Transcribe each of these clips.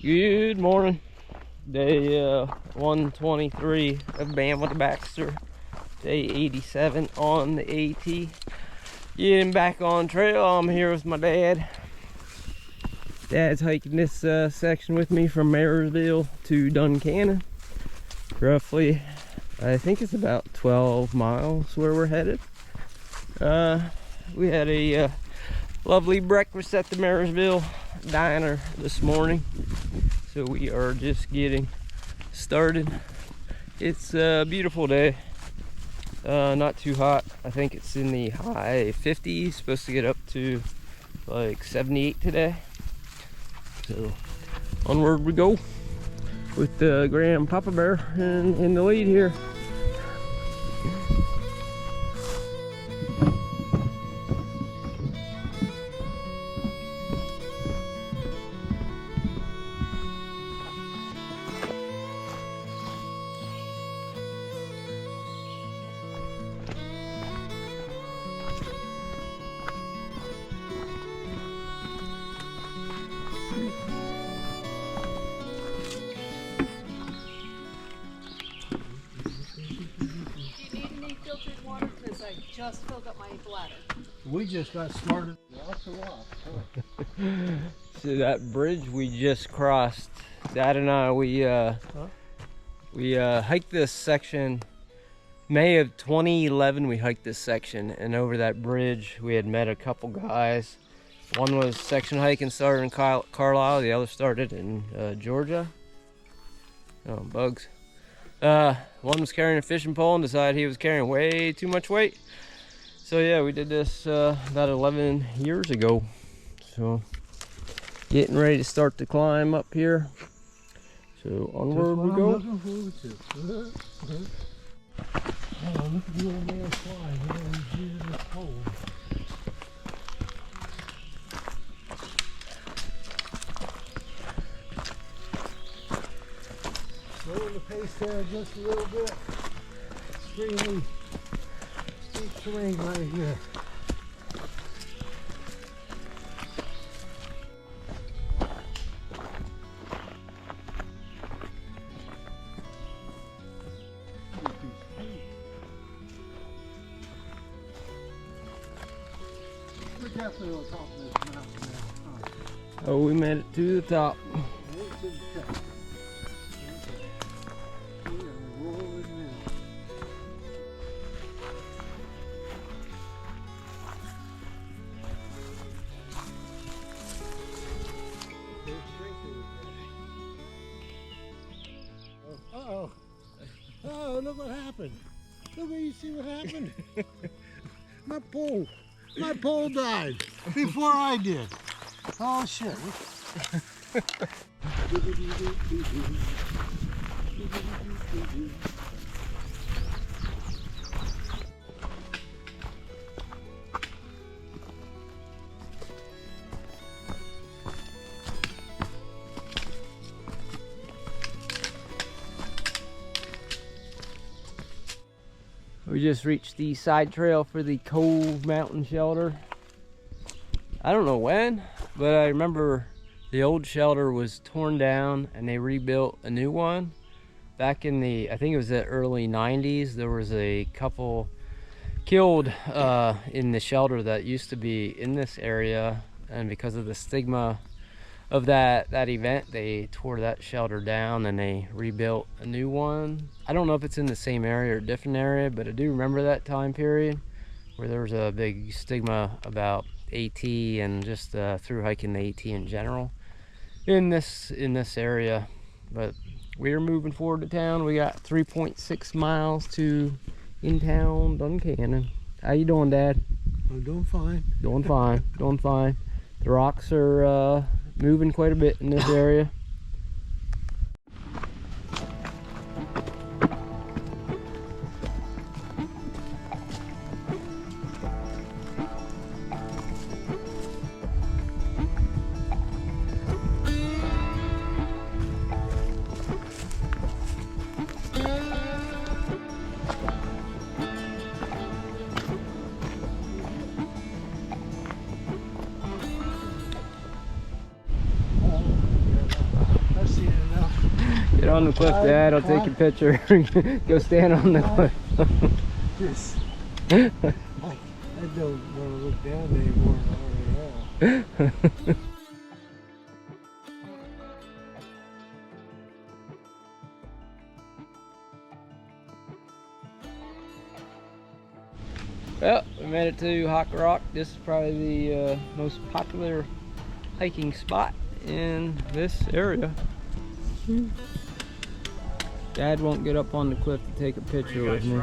Good morning. Day 123 of Bam with the Baxter. Day 87 on the AT. Getting back on trail. I'm here with my dad. Dad's hiking this section with me from Marysville to Duncannon. Roughly, I think it's about 12 miles where we're headed. We had a lovely breakfast at the Marysville diner this morning, so we are just getting started. It's a beautiful day, not too hot. I think it's in the high 50s, supposed to get up to like 78 today. So onward we go with Graham Papa Bear in the lead here. Just filled up my bladder. We just got started. So that bridge we just crossed, Dad and I, we hiked this section May of 2011. We hiked this section, and over that bridge we had met a couple guys. One was section hiking, started in Carlisle. The other started in Georgia. Oh, bugs. One was carrying a fishing pole and decided he was carrying way too much weight. So yeah, we did this about 11 years ago. So getting ready to start the climb up here. So onward we go. Looking forward to. Oh, look at the old man flying. He's in this cold. Slowing the pace there just a little bit. Extremely steep terrain right here. We're definitely on top of this mountain now. Oh, we made it to the top. Uh-oh. Oh, look what happened. Look where you see what happened. My pole died before I did. Oh shit. We just reached the side trail for the Cove mountain shelter. I don't know when, but I remember the old shelter was torn down and they rebuilt a new one. Back in the, I think it was the early 90s, there was a couple killed in the shelter that used to be in this area, and because of the stigma of that event, they tore that shelter down and they rebuilt a new one. I don't know if it's in the same area or a different area, but I do remember that time period where there was a big stigma about AT and just through hiking the AT in general in this area. But we're moving forward to town. We got 3.6 miles to in town Duncannon. How you doing, Dad? I'm doing fine. Doing fine. Doing fine. The rocks are moving quite a bit in this area. Get on the cliff, Dad. I'll take your picture. Go stand on the cliff. Yes. I don't want to look down anymore than I already have. Well, we made it to Hock Rock. This is probably the most popular hiking spot in this area. Dad won't get up on the cliff to take a picture with me.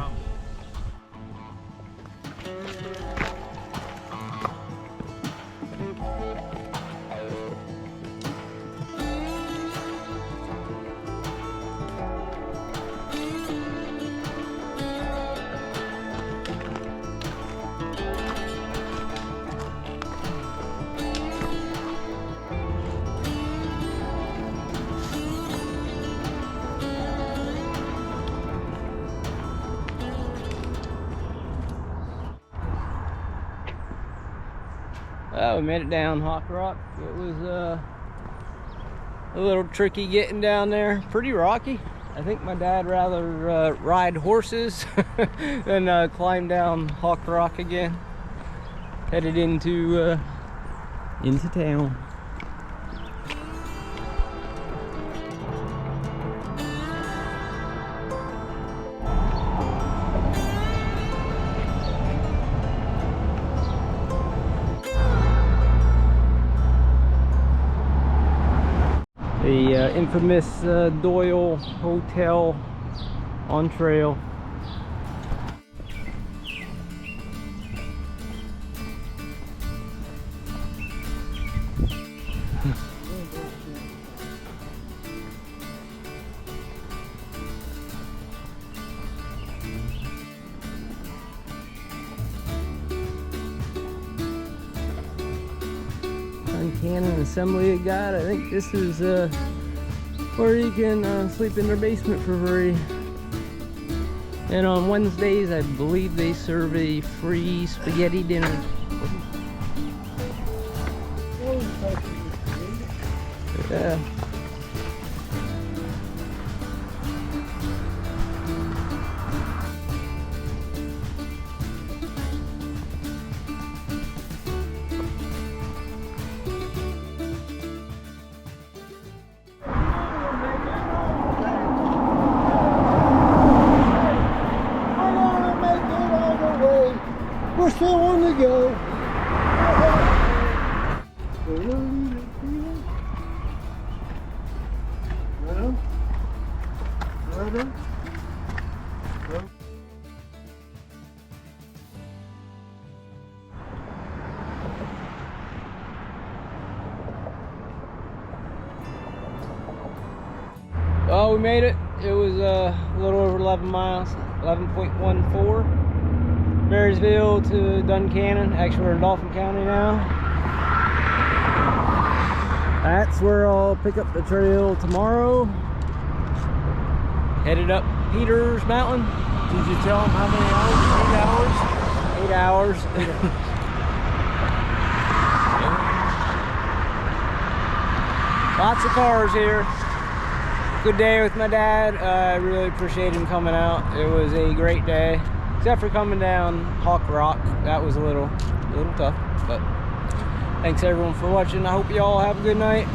Well, we made it down Hock Rock. It was a little tricky getting down there. Pretty rocky. I think my dad rather ride horses than climb down Hock Rock again. Headed into town. The infamous Doyle Hotel on trail. Cannon Assembly of God. I think this is where you can sleep in their basement for free. And on Wednesdays, I believe they serve a free spaghetti dinner. Yeah. We're still on the go. Well, we made it. It was a little over 11 miles, 11.14. Marysville to Duncannon. Actually, we're in Dauphin County now. That's where I'll pick up the trail tomorrow. Headed up Peters Mountain. Did you tell them how many hours? 8 hours. 8 hours. Lots of cars here. Good day with my dad. I really appreciate him coming out. It was a great day. Except for coming down Hock Rock. That was a little tough, but thanks everyone for watching. I hope you all have a good night.